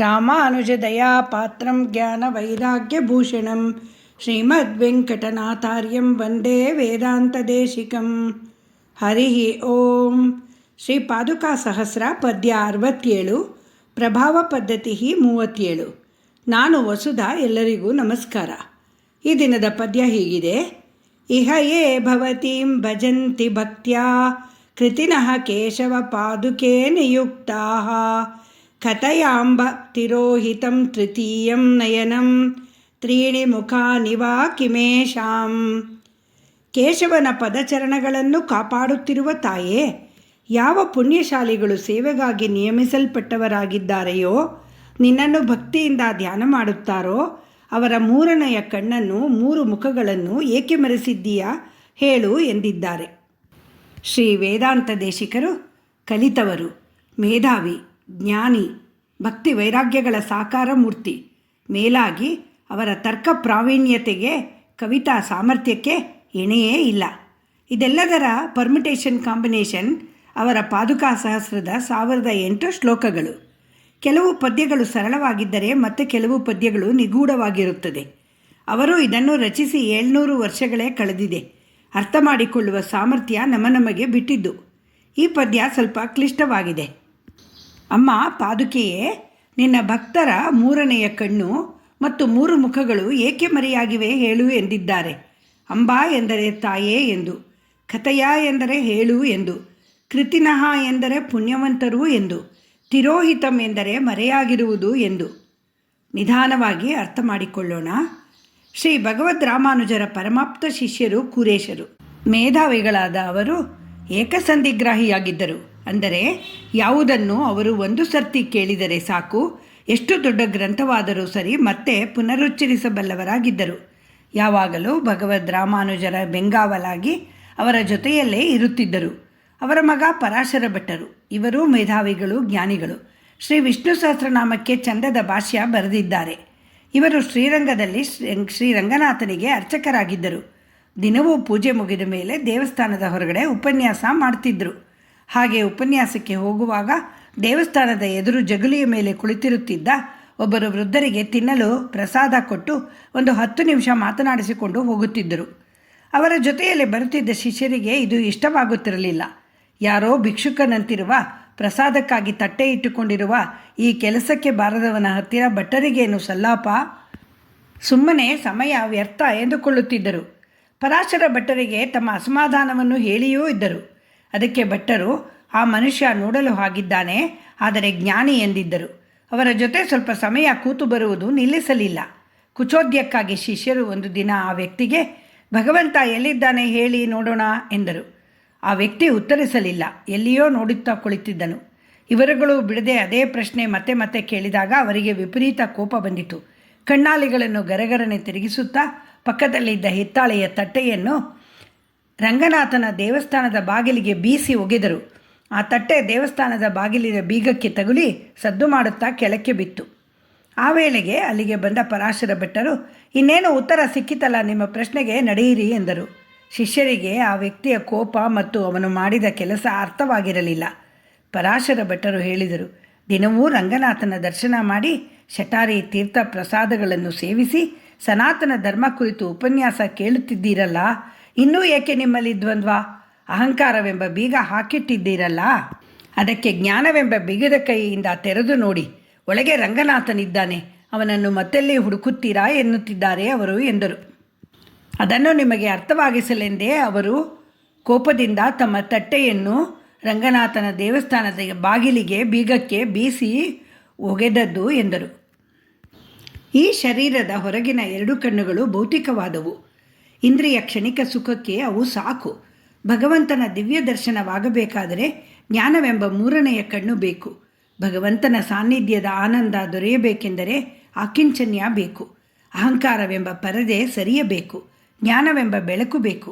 ರಾಮಾನುಜದಯಾ ಪಾತ್ರಂ ಜ್ಞಾನವೈರಾಗ್ಯಭೂಷಣಂ ಶ್ರೀಮದ್ವೆಂಕಟನಾಥಾರ್ಯಂ ವಂದೇ ವೇದಾಂತದೇಶಿಕಂ. ಹರಿ ಓಂ. ಶ್ರೀ ಪಾದುಕಾ ಸಹಸ್ರ ಪದ್ಯ 67, ಪ್ರಭಾವ ಪದ್ಧತಿ 37. ನಾನು ವಸುಧಾ. ಎಲ್ಲರಿಗೂ ನಮಸ್ಕಾರ. ಈ ದಿನದ ಪದ್ಯ ಹೀಗಿದೆ. ಇಹ ಯೇ ಭವತೀಂ ಭಜಂತಿ ಭಕ್ತ್ಯಾ ಕೃತಿನಃ ಕೇಶವ ಪಾದುಕೆ ನಿಯುಕ್ತಾಃ ಕಥಯಾಂಬ ತಿರೋಹಿತಂ ತೃತೀಯಂ ನಯನಂ ತ್ರೀಣಿ ಮುಖಾನಿವಾ ಕಿಮೇಶಾಂ. ಕೇಶವನ ಪದಚರಣಗಳನ್ನು ಕಾಪಾಡುತ್ತಿರುವ ತಾಯೇ, ಯಾವ ಪುಣ್ಯಶಾಲಿಗಳು ಸೇವೆಗಾಗಿ ನಿಯಮಿಸಲ್ಪಟ್ಟವರಾಗಿದ್ದಾರೆಯೋ, ನಿನ್ನನ್ನು ಭಕ್ತಿಯಿಂದ ಧ್ಯಾನ ಮಾಡುತ್ತಾರೋ ಅವರ ಮೂರನೆಯ ಕಣ್ಣನ್ನು, ಮೂರು ಮುಖಗಳನ್ನು ಏಕೆ ಮರೆಸಿದ್ದೀಯಾ ಹೇಳು ಎಂದಿದ್ದಾರೆ. ಶ್ರೀ ವೇದಾಂತ ದೇಶಿಕರು ಕಲಿತವರು, ಮೇಧಾವಿ, ಜ್ಞಾನಿ, ಭಕ್ತಿ ವೈರಾಗ್ಯಗಳ ಸಾಕಾರ ಮೂರ್ತಿ. ಮೇಲಾಗಿ ಅವರ ತರ್ಕ ಪ್ರಾವೀಣ್ಯತೆಗೆ, ಕವಿತಾ ಸಾಮರ್ಥ್ಯಕ್ಕೆ ಎಣೆಯೇ ಇಲ್ಲ. ಇದೆಲ್ಲದರ ಪರ್ಮಿಟೇಷನ್ ಕಾಂಬಿನೇಷನ್ ಅವರ ಪಾದುಕಾ ಸಹಸ್ರದ 1008 ಶ್ಲೋಕಗಳು. ಕೆಲವು ಪದ್ಯಗಳು ಸರಳವಾಗಿದ್ದರೆ ಮತ್ತೆ ಕೆಲವು ಪದ್ಯಗಳು ನಿಗೂಢವಾಗಿರುತ್ತದೆ. ಅವರು ಇದನ್ನು ರಚಿಸಿ 700 ವರ್ಷಗಳೇ ಕಳೆದಿದೆ. ಅರ್ಥ ಮಾಡಿಕೊಳ್ಳುವ ಸಾಮರ್ಥ್ಯ ನಮಗೆ ಬಿಟ್ಟಿದ್ದು. ಈ ಪದ್ಯ ಸ್ವಲ್ಪ ಕ್ಲಿಷ್ಟವಾಗಿದೆ. ಅಮ್ಮ ಪಾದುಕೆಯೇ, ನಿನ್ನ ಭಕ್ತರ ಮೂರನೆಯ ಕಣ್ಣು ಮತ್ತು ಮೂರು ಮುಖಗಳು ಏಕೆ ಮರೆಯಾಗಿವೆ ಹೇಳು ಎಂದಿದ್ದಾರೆ. ಅಂಬಾ ಎಂದರೆ ತಾಯೇ ಎಂದು, ಕಥಯ ಎಂದರೆ ಹೇಳು ಎಂದು, ಕೃತಿನಃ ಎಂದರೆ ಪುಣ್ಯವಂತರು ಎಂದು, ತಿರೋಹಿತಂ ಎಂದರೆ ಮರೆಯಾಗಿರುವುದು ಎಂದು. ನಿಧಾನವಾಗಿ ಅರ್ಥ ಮಾಡಿಕೊಳ್ಳೋಣ. ಶ್ರೀ ಭಗವದ್ ರಾಮಾನುಜರ ಪರಮಾಪ್ತ ಶಿಷ್ಯರು ಕೂರೇಶರು. ಮೇಧಾವಿಗಳಾದ ಅವರು ಏಕಸಂಧಿಗ್ರಾಹಿಯಾಗಿದ್ದರು. ಅಂದರೆ ಯಾವುದನ್ನು ಅವರು ಒಂದು ಸರ್ತಿ ಕೇಳಿದರೆ ಸಾಕು, ಎಷ್ಟು ದೊಡ್ಡ ಗ್ರಂಥವಾದರೂ ಸರಿ ಮತ್ತೆ ಪುನರುಚ್ಚರಿಸಬಲ್ಲವರಾಗಿದ್ದರು. ಯಾವಾಗಲೂ ಭಗವದ್ ರಾಮಾನುಜರ ಬೆಂಗಾವಲಾಗಿ ಅವರ ಜೊತೆಯಲ್ಲೇ ಇರುತ್ತಿದ್ದರು. ಅವರ ಮಗ ಪರಾಶರ ಭಟ್ಟರು. ಇವರು ಮೇಧಾವಿಗಳು, ಜ್ಞಾನಿಗಳು. ಶ್ರೀ ವಿಷ್ಣು ಸಹಸ್ರನಾಮಕ್ಕೆ ಚಂದದ ಭಾಷ್ಯ ಬರೆದಿದ್ದಾರೆ. ಇವರು ಶ್ರೀರಂಗದಲ್ಲಿ ಶ್ರೀರಂಗನಾಥನಿಗೆ ಅರ್ಚಕರಾಗಿದ್ದರು. ದಿನವೂ ಪೂಜೆ ಮುಗಿದ ಮೇಲೆ ದೇವಸ್ಥಾನದ ಹೊರಗಡೆ ಉಪನ್ಯಾಸ ಮಾಡ್ತಿದ್ದರು. ಹಾಗೆ ಉಪನ್ಯಾಸಕ್ಕೆ ಹೋಗುವಾಗ ದೇವಸ್ಥಾನದ ಎದುರು ಜಗುಲಿಯ ಮೇಲೆ ಕುಳಿತಿರುತ್ತಿದ್ದ ಒಬ್ಬರು ವೃದ್ಧರಿಗೆ ತಿನ್ನಲು ಪ್ರಸಾದ ಕೊಟ್ಟು ಒಂದು 10 ನಿಮಿಷ ಮಾತನಾಡಿಸಿಕೊಂಡು ಹೋಗುತ್ತಿದ್ದರು. ಅವರ ಜೊತೆಯಲ್ಲಿ ಬರುತ್ತಿದ್ದ ಶಿಷ್ಯರಿಗೆ ಇದು ಇಷ್ಟವಾಗುತ್ತಿರಲಿಲ್ಲ. ಯಾರೋ ಭಿಕ್ಷುಕನಂತಿರುವ, ಪ್ರಸಾದಕ್ಕಾಗಿ ತಟ್ಟೆ ಇಟ್ಟುಕೊಂಡಿರುವ ಈ ಕೆಲಸಕ್ಕೆ ಬಾರದವನ ಹತ್ತಿರ ಭಟ್ಟರಿಗೇನು ಸಲ್ಲಾಪ, ಸುಮ್ಮನೆ ಸಮಯ ವ್ಯರ್ಥ ಎಂದುಕೊಳ್ಳುತ್ತಿದ್ದರು. ಪರಾಶರ ಭಟ್ಟರಿಗೆ ತಮ್ಮ ಅಸಮಾಧಾನವನ್ನು ಹೇಳಿಯೂ ಇದ್ದರು. ಅದಕ್ಕೆ ಭಟ್ಟರು, ಆ ಮನುಷ್ಯ ನೋಡಲು ಹಾಗಿದ್ದಾನೆ, ಆದರೆ ಜ್ಞಾನಿ ಎಂದಿದ್ದರು. ಅವರ ಜೊತೆ ಸ್ವಲ್ಪ ಸಮಯ ಕೂತು ಬರುವುದು ನಿಲ್ಲಿಸಲಿಲ್ಲ. ಕುಚೋದ್ಯಕ್ಕಾಗಿ ಶಿಷ್ಯರು ಒಂದು ದಿನ ಆ ವ್ಯಕ್ತಿಗೆ, ಭಗವಂತ ಎಲ್ಲಿದ್ದಾನೆ ಹೇಳಿ ನೋಡೋಣ ಎಂದರು. ಆ ವ್ಯಕ್ತಿ ಉತ್ತರಿಸಲಿಲ್ಲ. ಎಲ್ಲಿಯೋ ನೋಡುತ್ತಾ ಕುಳಿತಿದ್ದನು. ಇವರುಗಳು ಬಿಡದೆ ಅದೇ ಪ್ರಶ್ನೆ ಮತ್ತೆ ಮತ್ತೆ ಕೇಳಿದಾಗ ಅವರಿಗೆ ವಿಪರೀತ ಕೋಪ ಬಂದಿತು. ಕಣ್ಣಾಲಿಗಳನ್ನು ಗರಗರನೆ ತಿರುಗಿಸುತ್ತಾ ಪಕ್ಕದಲ್ಲಿದ್ದ ಹಿತ್ತಾಳೆಯ ತಟ್ಟೆಯನ್ನು ರಂಗನಾಥನ ದೇವಸ್ಥಾನದ ಬಾಗಿಲಿಗೆ ಬೀಸಿ ಒಗೆದರು. ಆ ತಟ್ಟೆ ದೇವಸ್ಥಾನದ ಬಾಗಿಲಿನ ಬೀಗಕ್ಕೆ ತಗುಲಿ ಸದ್ದು ಮಾಡುತ್ತಾ ಕೆಳಕ್ಕೆ ಬಿತ್ತು. ಆ ವೇಳೆಗೆ ಅಲ್ಲಿಗೆ ಬಂದ ಪರಾಶರ ಭಟ್ಟರು, ಇನ್ನೇನು ಉತ್ತರ ಸಿಕ್ಕಿತಲ್ಲ ನಿಮ್ಮ ಪ್ರಶ್ನೆಗೆ, ನಡೆಯಿರಿ ಎಂದರು. ಶಿಷ್ಯರಿಗೆ ಆ ವ್ಯಕ್ತಿಯ ಕೋಪ ಮತ್ತು ಅವನು ಮಾಡಿದ ಕೆಲಸ ಅರ್ಥವಾಗಿರಲಿಲ್ಲ. ಪರಾಶರ ಭಟ್ಟರು ಹೇಳಿದರು, ದಿನವೂ ರಂಗನಾಥನ ದರ್ಶನ ಮಾಡಿ ಶಟಾರಿ ತೀರ್ಥ ಪ್ರಸಾದಗಳನ್ನು ಸೇವಿಸಿ ಸನಾತನ ಧರ್ಮ ಕುರಿತು ಉಪನ್ಯಾಸ ಕೇಳುತ್ತಿದ್ದೀರಲ್ಲ, ಇನ್ನೂ ಏಕೆ ನಿಮ್ಮಲ್ಲಿ ದ್ವಂದ್ವ? ಅಹಂಕಾರವೆಂಬ ಬೀಗ ಹಾಕಿಟ್ಟಿದ್ದೀರಲ್ಲ, ಅದಕ್ಕೆ ಜ್ಞಾನವೆಂಬ ಬೀಗದ ಕೈಯಿಂದ ತೆರೆದು ನೋಡಿ, ಒಳಗೆ ರಂಗನಾಥನಿದ್ದಾನೆ, ಅವನನ್ನು ಮತ್ತೆಲ್ಲಿ ಹುಡುಕುತ್ತೀರಾ ಎನ್ನುತ್ತಿದ್ದಾರೆ ಅವರು ಎಂದರು. ಅದನ್ನು ನಿಮಗೆ ಅರ್ಥವಾಗಿಸಲೆಂದೇ ಅವರು ಕೋಪದಿಂದ ತಮ್ಮ ತಟ್ಟೆಯನ್ನು ರಂಗನಾಥನ ದೇವಸ್ಥಾನದ ಬಾಗಿಲಿಗೆ ಬೀಗಕ್ಕೆ ಬೀಸಿ ಒಗೆದದ್ದು ಎಂದರು. ಈ ಶರೀರದ ಹೊರಗಿನ 2 ಕಣ್ಣುಗಳು ಭೌತಿಕವಾದವು. ಇಂದ್ರಿಯ ಕ್ಷಣಿಕ ಸುಖಕ್ಕೆ ಅವು ಸಾಕು. ಭಗವಂತನ ದಿವ್ಯ ದರ್ಶನವಾಗಬೇಕಾದರೆ ಜ್ಞಾನವೆಂಬ ಮೂರನೆಯ ಕಣ್ಣು ಬೇಕು. ಭಗವಂತನ ಸಾನ್ನಿಧ್ಯದ ಆನಂದ ದೊರೆಯಬೇಕೆಂದರೆ ಆಕಿಂಚನ್ಯ ಬೇಕು. ಅಹಂಕಾರವೆಂಬ ಪರದೆ ಸರಿಯಬೇಕು. ಜ್ಞಾನವೆಂಬ ಬೆಳಕು ಬೇಕು.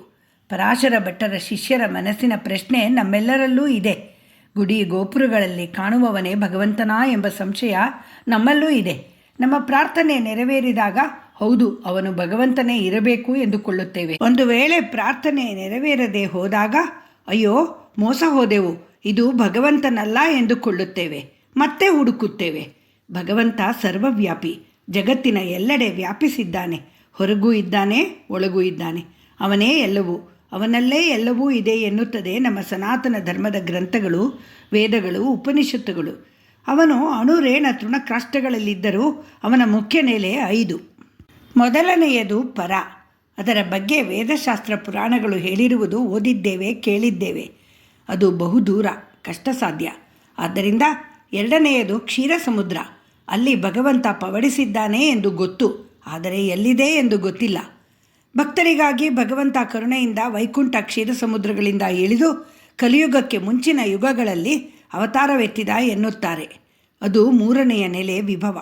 ಪರಾಶರ ಭಟ್ಟರ ಶಿಷ್ಯರ ಮನಸ್ಸಿನ ಪ್ರಶ್ನೆ ನಮ್ಮೆಲ್ಲರಲ್ಲೂ ಇದೆ. ಗುಡಿ ಗೋಪುರಗಳಲ್ಲಿ ಕಾಣುವವನೇ ಭಗವಂತನಾ ಎಂಬ ಸಂಶಯ ನಮ್ಮಲ್ಲೂ ಇದೆ. ನಮ್ಮ ಪ್ರಾರ್ಥನೆ ನೆರವೇರಿದಾಗ ಹೌದು, ಅವನು ಭಗವಂತನೇ ಇರಬೇಕು ಎಂದುಕೊಳ್ಳುತ್ತೇವೆ. ಒಂದು ವೇಳೆ ಪ್ರಾರ್ಥನೆ ನೆರವೇರದೆ ಹೋದಾಗ ಅಯ್ಯೋ ಮೋಸ ಹೋದೆವು, ಇದು ಭಗವಂತನಲ್ಲ ಎಂದುಕೊಳ್ಳುತ್ತೇವೆ. ಮತ್ತೆ ಹುಡುಕುತ್ತೇವೆ. ಭಗವಂತ ಸರ್ವವ್ಯಾಪಿ, ಜಗತ್ತಿನ ಎಲ್ಲೆಡೆ ವ್ಯಾಪಿಸಿದ್ದಾನೆ. ಹೊರಗೂ ಇದ್ದಾನೆ, ಒಳಗೂ ಇದ್ದಾನೆ. ಅವನೇ ಎಲ್ಲವೂ, ಅವನಲ್ಲೇ ಎಲ್ಲವೂ ಇದೆ ಎನ್ನುತ್ತದೆ ನಮ್ಮ ಸನಾತನ ಧರ್ಮದ ಗ್ರಂಥಗಳು, ವೇದಗಳು, ಉಪನಿಷತ್ತುಗಳು. ಅವನು ಅಣುರೇಣ ತೃಣಕಾಷ್ಟಗಳಲ್ಲಿದ್ದರೂ ಅವನ ಮುಖ್ಯ ನೆಲೆ 5. ಮೊದಲನೆಯದು ಪರ. ಅದರ ಬಗ್ಗೆ ವೇದಶಾಸ್ತ್ರ ಪುರಾಣಗಳು ಹೇಳಿರುವುದು ಓದಿದ್ದೇವೆ, ಕೇಳಿದ್ದೇವೆ. ಅದು ಬಹುದೂರ, ಕಷ್ಟ ಸಾಧ್ಯ. ಆದ್ದರಿಂದ ಎರಡನೆಯದು ಕ್ಷೀರ ಸಮುದ್ರ. ಅಲ್ಲಿ ಭಗವಂತ ಪವಡಿಸಿದ್ದಾನೆ ಎಂದು ಗೊತ್ತು, ಆದರೆ ಎಲ್ಲಿದೆ ಎಂದು ಗೊತ್ತಿಲ್ಲ. ಭಕ್ತರಿಗಾಗಿ ಭಗವಂತ ಕರುಣೆಯಿಂದ ವೈಕುಂಠ ಕ್ಷೀರ ಸಮುದ್ರಗಳಿಂದ ಇಳಿದು ಕಲಿಯುಗಕ್ಕೆ ಮುಂಚಿನ ಯುಗಗಳಲ್ಲಿ ಅವತಾರವೆತ್ತಿದ ಎನ್ನುತ್ತಾರೆ. ಅದು 3ನೆಯ ನೆಲೆ ವಿಭವ.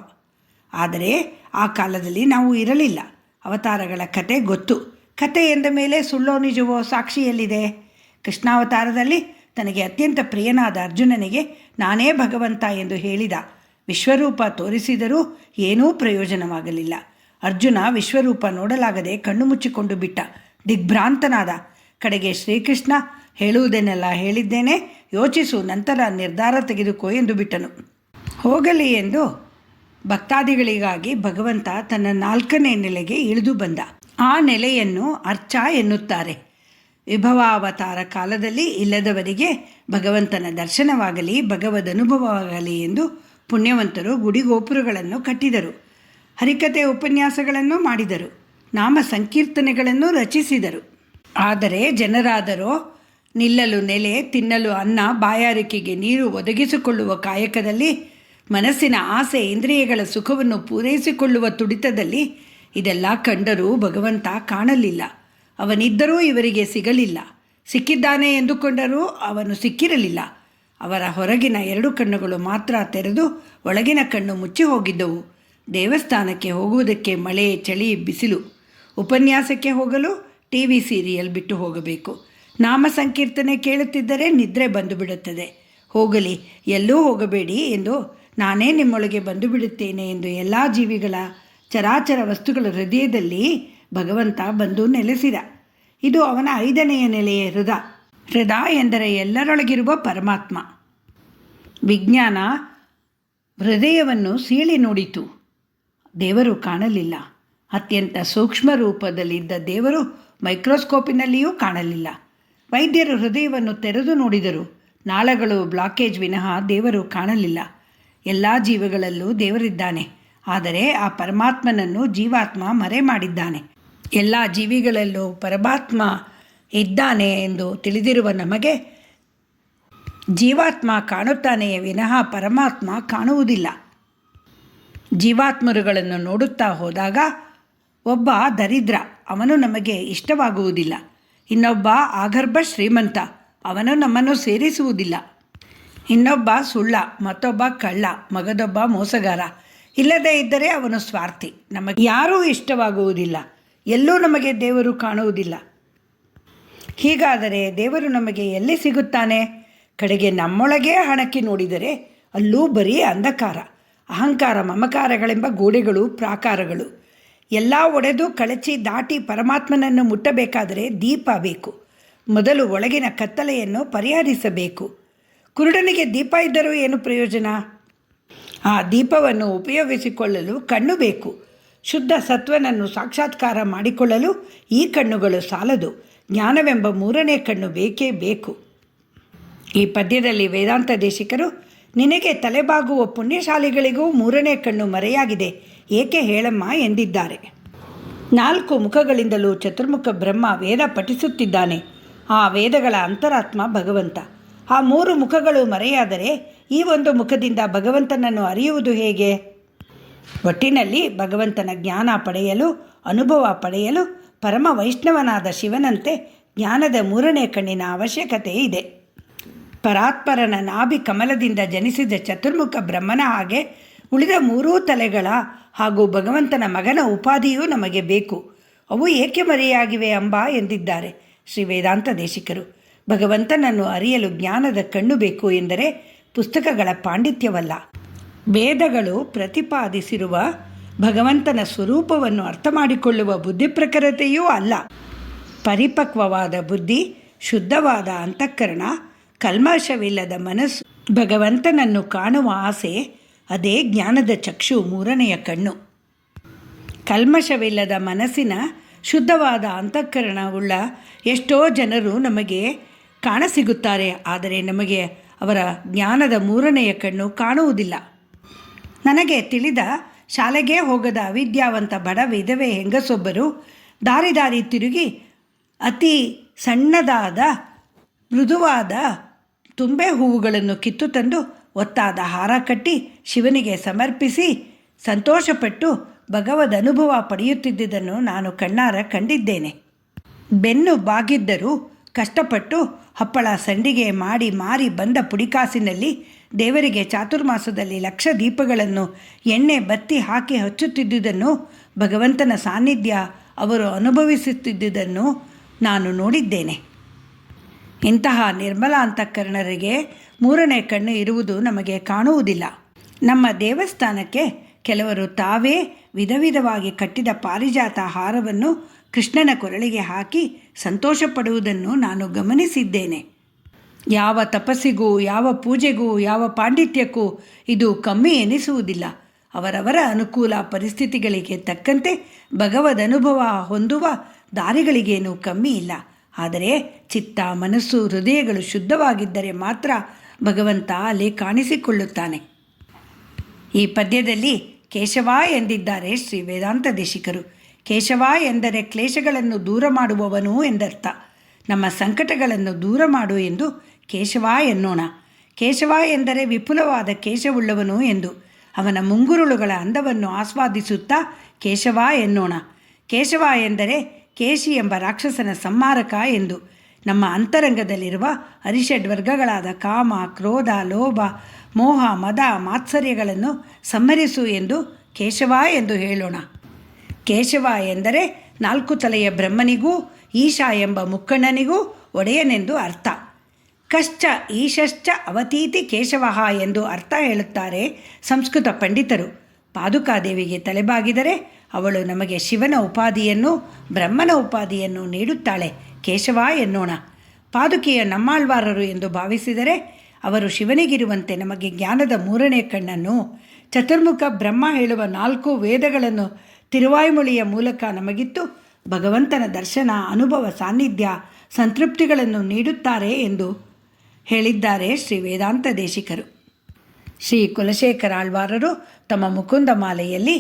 ಆದರೆ ಆ ಕಾಲದಲ್ಲಿ ನಾವು ಇರಲಿಲ್ಲ. ಅವತಾರಗಳ ಕತೆ ಗೊತ್ತು. ಕತೆ ಎಂದ ಮೇಲೆ ಸುಳ್ಳೋ ನಿಜವೋ ಸಾಕ್ಷಿಯಲ್ಲಿದೆ. ಕೃಷ್ಣಾವತಾರದಲ್ಲಿ ತನಗೆ ಅತ್ಯಂತ ಪ್ರಿಯನಾದ ಅರ್ಜುನನಿಗೆ ನಾನೇ ಭಗವಂತ ಎಂದು ಹೇಳಿದ. ವಿಶ್ವರೂಪ ತೋರಿಸಿದರೂ ಏನೂ ಪ್ರಯೋಜನವಾಗಲಿಲ್ಲ. ಅರ್ಜುನ ವಿಶ್ವರೂಪ ನೋಡಲಾಗದೆ ಕಣ್ಣು ಮುಚ್ಚಿಕೊಂಡು ಬಿಟ್ಟ. ದಿಗ್ಭ್ರಾಂತನಾದ. ಕಡೆಗೆ ಶ್ರೀಕೃಷ್ಣ, ಹೇಳುವುದನ್ನೆಲ್ಲ ಹೇಳಿದ್ದೇನೆ, ಯೋಚಿಸು, ನಂತರ ನಿರ್ಧಾರ ತೆಗೆದುಕೋ ಎಂದು ಬಿಟ್ಟನು. ಹೋಗಲಿ ಎಂದು ಭಕ್ತಾದಿಗಳಿಗಾಗಿ ಭಗವಂತ ತನ್ನ 4ನೇ ನೆಲೆಗೆ ಇಳಿದು ಬಂದ. ಆ ನೆಲೆಯನ್ನು ಅರ್ಚ ಎನ್ನುತ್ತಾರೆ. ವಿಭವಾವತಾರ ಕಾಲದಲ್ಲಿ ಇಲ್ಲದವರಿಗೆ ಭಗವಂತನ ದರ್ಶನವಾಗಲಿ, ಭಗವದನುಭವವಾಗಲಿ ಎಂದು ಪುಣ್ಯವಂತರು ಗುಡಿಗೋಪುರಗಳನ್ನು ಕಟ್ಟಿದರು. ಹರಿಕತೆ ಉಪನ್ಯಾಸಗಳನ್ನು ಮಾಡಿದರು. ನಾಮ ಸಂಕೀರ್ತನೆಗಳನ್ನು ರಚಿಸಿದರು. ಆದರೆ ಜನರಾದರೋ ನಿಲ್ಲಲು ನೆಲೆ, ತಿನ್ನಲು ಅನ್ನ, ಬಾಯಾರಿಕೆಗೆ ನೀರು ಒದಗಿಸಿಕೊಳ್ಳುವ ಕಾಯಕದಲ್ಲಿ, ಮನಸ್ಸಿನ ಆಸೆ ಇಂದ್ರಿಯಗಳ ಸುಖವನ್ನು ಪೂರೈಸಿಕೊಳ್ಳುವ ತುಡಿತದಲ್ಲಿ ಇದೆಲ್ಲ ಕಂಡರೂ ಭಗವಂತ ಕಾಣಲಿಲ್ಲ. ಅವನಿದ್ದರೂ ಇವರಿಗೆ ಸಿಗಲಿಲ್ಲ. ಸಿಕ್ಕಿದ್ದಾನೆ ಎಂದುಕೊಂಡರೂ ಅವನು ಸಿಕ್ಕಿರಲಿಲ್ಲ. ಅವರ ಹೊರಗಿನ 2 ಕಣ್ಣುಗಳು ಮಾತ್ರ ತೆರೆದು ಒಳಗಿನ ಕಣ್ಣು ಮುಚ್ಚಿ ಹೋಗಿದ್ದವು. ದೇವಸ್ಥಾನಕ್ಕೆ ಹೋಗುವುದಕ್ಕೆ ಮಳೆ, ಚಳಿ, ಬಿಸಿಲು. ಉಪನ್ಯಾಸಕ್ಕೆ ಹೋಗಲು TV ಸೀರಿಯಲ್ ಬಿಟ್ಟು ಹೋಗಬೇಕು. ನಾಮ ಸಂಕೀರ್ತನೆ ಕೇಳುತ್ತಿದ್ದರೆ ನಿದ್ರೆ ಬಂದು ಬಿಡುತ್ತದೆ. ಹೋಗಲಿ, ಎಲ್ಲೂ ಹೋಗಬೇಡಿ ಎಂದು ನಾನೇ ನಿಮ್ಮೊಳಗೆ ಬಂದು ಬಿಡುತ್ತೇನೆ ಎಂದು ಎಲ್ಲ ಜೀವಿಗಳ, ಚರಾಚರ ವಸ್ತುಗಳ ಹೃದಯದಲ್ಲಿ ಭಗವಂತ ಬಂದು ನೆಲೆಸಿದ. ಇದು ಅವನ 5ನೆಯ ನೆಲೆಯ ಹೃದಯ. ಹೃದಯ ಎಂದರೆ ಎಲ್ಲರೊಳಗಿರುವ ಪರಮಾತ್ಮ. ವಿಜ್ಞಾನ ಹೃದಯವನ್ನು ಸೀಳಿ ನೋಡಿತು. ದೇವರು ಕಾಣಲಿಲ್ಲ. ಅತ್ಯಂತ ಸೂಕ್ಷ್ಮ ರೂಪದಲ್ಲಿದ್ದ ದೇವರು ಮೈಕ್ರೋಸ್ಕೋಪಿನಲ್ಲಿಯೂ ಕಾಣಲಿಲ್ಲ. ವೈದ್ಯರು ಹೃದಯವನ್ನು ತೆರೆದು ನೋಡಿದರು. ನಾಳಗಳು ಬ್ಲಾಕೇಜ್ ವಿನಃ ದೇವರು ಕಾಣಲಿಲ್ಲ. ಎಲ್ಲ ಜೀವಗಳಲ್ಲೂ ದೇವರಿದ್ದಾನೆ. ಆದರೆ ಆ ಪರಮಾತ್ಮನನ್ನು ಜೀವಾತ್ಮ ಮರೆ ಮಾಡಿದ್ದಾನೆ. ಎಲ್ಲ ಜೀವಿಗಳಲ್ಲೂ ಪರಮಾತ್ಮ ಇದ್ದಾನೆ ಎಂದು ತಿಳಿದಿರುವ ನಮಗೆ ಜೀವಾತ್ಮ ಕಾಣುತ್ತಾನೆಯೇ ವಿನಃ ಪರಮಾತ್ಮ ಕಾಣುವುದಿಲ್ಲ. ಜೀವಾತ್ಮರುಗಳನ್ನು ನೋಡುತ್ತಾ ಹೋದಾಗ ಒಬ್ಬ ದರಿದ್ರ, ಅವನು ನಮಗೆ ಇಷ್ಟವಾಗುವುದಿಲ್ಲ. ಇನ್ನೊಬ್ಬ ಆಗರ್ಭ ಶ್ರೀಮಂತ, ಅವನು ನಮ್ಮನ್ನು ಸೇರಿಸುವುದಿಲ್ಲ. ಇನ್ನೊಬ್ಬ ಸುಳ್ಳ, ಮತ್ತೊಬ್ಬ ಕಳ್ಳ, ಮಗದೊಬ್ಬ ಮೋಸಗಾರ. ಇಲ್ಲದೇ ಇದ್ದರೆ ಅವನು ಸ್ವಾರ್ಥಿ. ನಮಗೆ ಯಾರೂ ಇಷ್ಟವಾಗುವುದಿಲ್ಲ. ಎಲ್ಲೂ ನಮಗೆ ದೇವರು ಕಾಣುವುದಿಲ್ಲ. ಹೀಗಾದರೆ ದೇವರು ನಮಗೆ ಎಲ್ಲಿ ಸಿಗುತ್ತಾನೆ? ಕಡೆಗೆ ನಮ್ಮೊಳಗೇ ಹಣಕ್ಕಿ ನೋಡಿದರೆ ಅಲ್ಲೂ ಬರೀ ಅಂಧಕಾರ, ಅಹಂಕಾರ, ಮಮಕಾರಗಳೆಂಬ ಗೋಡೆಗಳು, ಪ್ರಾಕಾರಗಳು. ಎಲ್ಲ ಒಡೆದು ಕಳಚಿ ದಾಟಿ ಪರಮಾತ್ಮನನ್ನು ಮುಟ್ಟಬೇಕಾದರೆ ದೀಪ ಬೇಕು. ಮೊದಲು ಒಳಗಿನ ಕತ್ತಲೆಯನ್ನು ಪರಿಹರಿಸಬೇಕು. ಕುರುಡನಿಗೆ ದೀಪ ಇದ್ದರೂ ಏನು ಪ್ರಯೋಜನ? ಆ ದೀಪವನ್ನು ಉಪಯೋಗಿಸಿಕೊಳ್ಳಲು ಕಣ್ಣು ಬೇಕು. ಶುದ್ಧ ಸತ್ವನನ್ನು ಸಾಕ್ಷಾತ್ಕಾರ ಮಾಡಿಕೊಳ್ಳಲು ಈ ಕಣ್ಣುಗಳು ಸಾಲದು. ಜ್ಞಾನವೆಂಬ 3ನೇ ಕಣ್ಣು ಬೇಕೇ ಬೇಕು. ಈ ಪದ್ಯದಲ್ಲಿ ವೇದಾಂತ ದೇಶಿಕರು, ನಿನಗೆ ತಲೆಬಾಗುವ ಪುಣ್ಯಶಾಲಿಗಳಿಗೂ 3ನೇ ಕಣ್ಣು ಮರೆಯಾಗಿದೆ, ಏಕೆ ಹೇಳಮ್ಮ ಎಂದಿದ್ದಾರೆ. 4 ಮುಖಗಳಿಂದಲೂ ಚತುರ್ಮುಖ ಬ್ರಹ್ಮ ವೇದ ಪಠಿಸುತ್ತಿದ್ದಾನೆ. ಆ ವೇದಗಳ ಅಂತರಾತ್ಮ ಭಗವಂತ. ಆ 3 ಮುಖಗಳು ಮರೆಯಾದರೆ ಈ ಒಂದು ಮುಖದಿಂದ ಭಗವಂತನನ್ನು ಅರಿಯುವುದು ಹೇಗೆ? ಒಟ್ಟಿನಲ್ಲಿ ಭಗವಂತನ ಜ್ಞಾನ ಪಡೆಯಲು, ಅನುಭವ ಪಡೆಯಲು ಪರಮ ವೈಷ್ಣವನಾದ ಶಿವನಂತೆ ಜ್ಞಾನದ 3ನೇ ಕಣ್ಣಿನ ಅವಶ್ಯಕತೆ ಇದೆ. ಪರಾತ್ಪರನ ನಾಭಿ ಕಮಲದಿಂದ ಜನಿಸಿದ ಚತುರ್ಮುಖ ಬ್ರಹ್ಮನ ಹಾಗೆ ಉಳಿದ 3 ತಲೆಗಳ ಹಾಗೂ ಭಗವಂತನ ಮಗನ ಉಪಾಧಿಯೂ ನಮಗೆ ಬೇಕು. ಅವು ಏಕೆ ಮರೆಯಾಗಿವೆ ಅಂಬ ಎಂದಿದ್ದಾರೆ ಶ್ರೀ ವೇದಾಂತ ದೇಶಿಕರು. ಭಗವಂತನನ್ನು ಅರಿಯಲು ಜ್ಞಾನದ ಕಣ್ಣು ಬೇಕು ಎಂದರೆ ಪುಸ್ತಕಗಳ ಪಾಂಡಿತ್ಯವಲ್ಲ, ವೇದಗಳು ಪ್ರತಿಪಾದಿಸಿರುವ ಭಗವಂತನ ಸ್ವರೂಪವನ್ನು ಅರ್ಥ ಮಾಡಿಕೊಳ್ಳುವ ಬುದ್ಧಿಪ್ರಖರತೆಯೂ ಅಲ್ಲ. ಪರಿಪಕ್ವವಾದ ಬುದ್ಧಿ, ಶುದ್ಧವಾದ ಅಂತಃಕರಣ, ಕಲ್ಮಶವಿಲ್ಲದ ಮನಸ್ಸು, ಭಗವಂತನನ್ನು ಕಾಣುವ ಆಸೆ, ಅದೇ ಜ್ಞಾನದ ಚಕ್ಷು, ಮೂರನೆಯ ಕಣ್ಣು. ಕಲ್ಮಶವಿಲ್ಲದ ಮನಸ್ಸಿನ ಶುದ್ಧವಾದ ಅಂತಃಕರಣವುಳ್ಳ ಎಷ್ಟೋ ಜನರು ನಮಗೆ ಕಾಣಸಿಗುತ್ತಾರೆ. ಆದರೆ ನಮಗೆ ಅವರ ಜ್ಞಾನದ ಮೂರನೆಯ ಕಣ್ಣು ಕಾಣುವುದಿಲ್ಲ. ನನಗೆ ತಿಳಿದ ಶಾಲೆಗೆ ಹೋಗದ ಅವಿದ್ಯಾವಂತ ಬಡ ವಿಧವೆ ಹೆಂಗಸೊಬ್ಬರು ದಾರಿ ದಾರಿ ತಿರುಗಿ ಅತಿ ಸಣ್ಣದಾದ ಮೃದುವಾದ ತುಂಬೆ ಹೂವುಗಳನ್ನು ಕಿತ್ತು ತಂದು ಒತ್ತಾದ ಹಾರ ಕಟ್ಟಿ ಶಿವನಿಗೆ ಸಮರ್ಪಿಸಿ ಸಂತೋಷಪಟ್ಟು ಭಗವದ್ ಅನುಭವ ಪಡೆಯುತ್ತಿದ್ದುದನ್ನು ನಾನು ಕಣ್ಣಾರ ಕಂಡಿದ್ದೇನೆ. ಬೆನ್ನು ಬಾಗಿದ್ದರೂ ಕಷ್ಟಪಟ್ಟು ಹಪ್ಪಳ ಸಂಡಿಗೆ ಮಾಡಿ ಮಾರಿ ಬಂದ ಪುಡಿಕಾಸಿನಲ್ಲಿ ದೇವರಿಗೆ ಚಾತುರ್ಮಾಸದಲ್ಲಿ 1,00,000 ದೀಪಗಳನ್ನು ಎಣ್ಣೆ ಬತ್ತಿ ಹಾಕಿ ಹಚ್ಚುತ್ತಿದ್ದುದನ್ನು, ಭಗವಂತನ ಸಾನ್ನಿಧ್ಯ ಅವರು ಅನುಭವಿಸುತ್ತಿದ್ದುದನ್ನು ನಾನು ನೋಡಿದ್ದೇನೆ. ಇಂತಹ ನಿರ್ಮಲ ಅಂತಃಕರಣರಿಗೆ ಮೂರನೇ ಕಣ್ಣು ಇರುವುದು ನಮಗೆ ಕಾಣುವುದಿಲ್ಲ. ನಮ್ಮ ದೇವಸ್ಥಾನಕ್ಕೆ ಕೆಲವರು ತಾವೇ ವಿಧ ವಿಧವಾಗಿ ಕಟ್ಟಿದ ಪಾರಿಜಾತ ಹಾರವನ್ನು ಕೃಷ್ಣನ ಕೊರಳಿಗೆ ಹಾಕಿ ಸಂತೋಷಪಡುವುದನ್ನು ನಾನು ಗಮನಿಸಿದ್ದೇನೆ. ಯಾವ ತಪಸ್ಸಿಗೂ, ಯಾವ ಪೂಜೆಗೂ, ಯಾವ ಪಾಂಡಿತ್ಯಕ್ಕೂ ಇದು ಕಮ್ಮಿ ಎನಿಸುವುದಿಲ್ಲ. ಅವರವರ ಅನುಕೂಲ ಪರಿಸ್ಥಿತಿಗಳಿಗೆ ತಕ್ಕಂತೆ ಭಗವದ್ ಅನುಭವ ಹೊಂದುವ ದಾರಿಗಳಿಗೇನೂ ಕಮ್ಮಿ ಇಲ್ಲ. ಆದರೆ ಚಿತ್ತ, ಮನಸ್ಸು, ಹೃದಯಗಳು ಶುದ್ಧವಾಗಿದ್ದರೆ ಮಾತ್ರ ಭಗವಂತ ಅಲ್ಲಿ ಕಾಣಿಸಿಕೊಳ್ಳುತ್ತಾನೆ. ಈ ಪದ್ಯದಲ್ಲಿ ಕೇಶವ ಎಂದಿದ್ದಾರೆ ಶ್ರೀ ವೇದಾಂತ ದೇಶಿಕರು. ಕೇಶವ ಎಂದರೆ ಕ್ಲೇಶಗಳನ್ನು ದೂರ ಮಾಡುವವನು ಎಂದರ್ಥ. ನಮ್ಮ ಸಂಕಟಗಳನ್ನು ದೂರ ಮಾಡು ಎಂದು ಕೇಶವ ಎನ್ನೋಣ. ಕೇಶವ ಎಂದರೆ ವಿಪುಲವಾದ ಕೇಶವುಳ್ಳವನು ಎಂದು. ಅವನ ಮುಂಗುರುಳುಗಳ ಅಂದವನ್ನು ಆಸ್ವಾದಿಸುತ್ತಾ ಕೇಶವ ಎನ್ನೋಣ. ಕೇಶವ ಎಂದರೆ ಕೇಶಿ ಎಂಬ ರಾಕ್ಷಸನ ಸಂಹಾರಕ ಎಂದು. ನಮ್ಮ ಅಂತರಂಗದಲ್ಲಿರುವ ಅರಿಷಡ್ವರ್ಗಗಳಾದ ಕಾಮ, ಕ್ರೋಧ, ಲೋಭ, ಮೋಹ, ಮದ, ಮಾತ್ಸರ್ಯಗಳನ್ನು ಸಂಹರಿಸು ಎಂದು ಕೇಶವ ಎಂದು ಹೇಳೋಣ. ಕೇಶವ ಎಂದರೆ 4 ತಲೆಯ ಬ್ರಹ್ಮನಿಗೂ ಈಶ ಎಂಬ ಮುಕ್ಕಣ್ಣನಿಗೂ ಒಡೆಯನೆಂದು ಅರ್ಥ. ಕಶ್ಚ ಈಶಶ್ಚ ಅವತೀತಿ ಕೇಶವಃ ಎಂದು ಅರ್ಥ ಹೇಳುತ್ತಾರೆ ಸಂಸ್ಕೃತ ಪಂಡಿತರು. ಪಾದುಕಾದೇವಿಗೆ ತಲೆಬಾಗಿದರೆ ಅವಳು ನಮಗೆ ಶಿವನ ಉಪಾಧಿಯನ್ನು, ಬ್ರಹ್ಮನ ಉಪಾಧಿಯನ್ನು ನೀಡುತ್ತಾಳೆ. ಕೇಶವ ಎನ್ನೋಣ. ಪಾದುಕೆಯ ನಮ್ಮಾಳ್ವಾರರು ಎಂದು ಭಾವಿಸಿದರೆ ಅವರು ಶಿವನಿಗಿರುವಂತೆ ನಮಗೆ ಜ್ಞಾನದ ಮೂರನೇ ಕಣ್ಣನ್ನು, ಚತುರ್ಮುಖ ಬ್ರಹ್ಮ ಹೇಳುವ 4 ವೇದಗಳನ್ನು ತಿರುವಾಯ್ಮೊಳಿಯ ಮೂಲಕ ನಮಗಿತ್ತು ಭಗವಂತನ ದರ್ಶನ, ಅನುಭವ, ಸಾನ್ನಿಧ್ಯ, ಸಂತೃಪ್ತಿಗಳನ್ನು ನೀಡುತ್ತಾರೆ ಎಂದು ಹೇಳಿದ್ದಾರೆ ಶ್ರೀ ವೇದಾಂತ ದೇಶಿಕರು. ಶ್ರೀ ಕುಲಶೇಖರ ಆಳ್ವಾರರು ತಮ್ಮ ಮುಕುಂದ ಮಾಲೆಯಲ್ಲಿ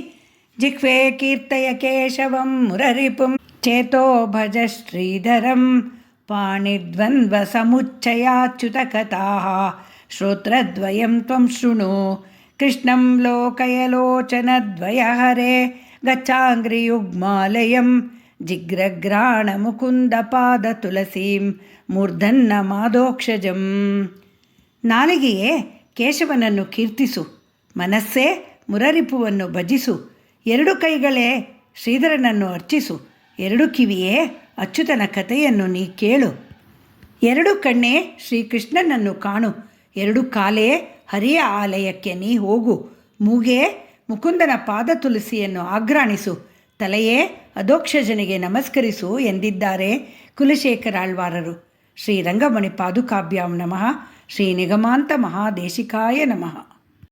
ಜಿಹ್ವೆ ಕೀರ್ತಯ ಕೇಶವಂ ಮುರರಿಪುಂ ಚೇತೋ ಭಜ ಶ್ರೀಧರಂ ಪಾಣಿದ್ವಂದ್ವ ಸಮುಚ್ಚಯಾಚ್ಯುತ ಕಥಾಃ ಶ್ರೋತ್ರದ್ವಯಂ ತ್ವಂ ಶೃಣು ಕೃಷ್ಣಂ ಲೋಕಯಲೋಚನದ್ವಯ ಹರೇ ಗಚ್ಚಾಂಗ್ರಿಯುಗ್ಮಾಲಯಂ ಜಿಗ್ರಗ್ರಾಣ ಮುಕುಂದ ಪಾದ ತುಳಸೀಂ ಮೂರ್ಧನ್ನ ಮಾದೋಕ್ಷಜಂ. ನಾಲಿಗೆಯೇ ಕೇಶವನನ್ನು ಕೀರ್ತಿಸು, ಮನಸ್ಸೇ ಮುರರಿಪುವನ್ನು ಭಜಿಸು, 2 ಕೈಗಳೇ ಶ್ರೀಧರನನ್ನು ಅರ್ಚಿಸು, 2 ಕಿವಿಯೇ ಅಚ್ಯುತನ ಕಥೆಯನ್ನು ನೀ ಕೇಳು, 2 ಕಣ್ಣೇ ಶ್ರೀಕೃಷ್ಣನನ್ನು ಕಾಣು, 2 ಕಾಲೇ ಹರಿಯ ಆಲಯಕ್ಕೆ ನೀ ಹೋಗು, ಮೂಗೇ ಮುಕುಂದನ ಪಾದ ತುಳಸಿಯನ್ನು ಆಘ್ರಾಣಿಸು, ತಲೆಯೇ ಅಧೋಕ್ಷಜನಿಗೆ ನಮಸ್ಕರಿಸು ಎಂದಿದ್ದಾರೆ ಕುಲಶೇಖರ ಆಳ್ವಾರರು. ಶ್ರೀ ರಂಗಮಣಿ ಪಾದುಕಾಭ್ಯಾಂ ನಮಃ. ಶ್ರೀ ನಿಗಮಾಂತ ಮಹಾದೇಶಿಕಾಯ ನಮಃ.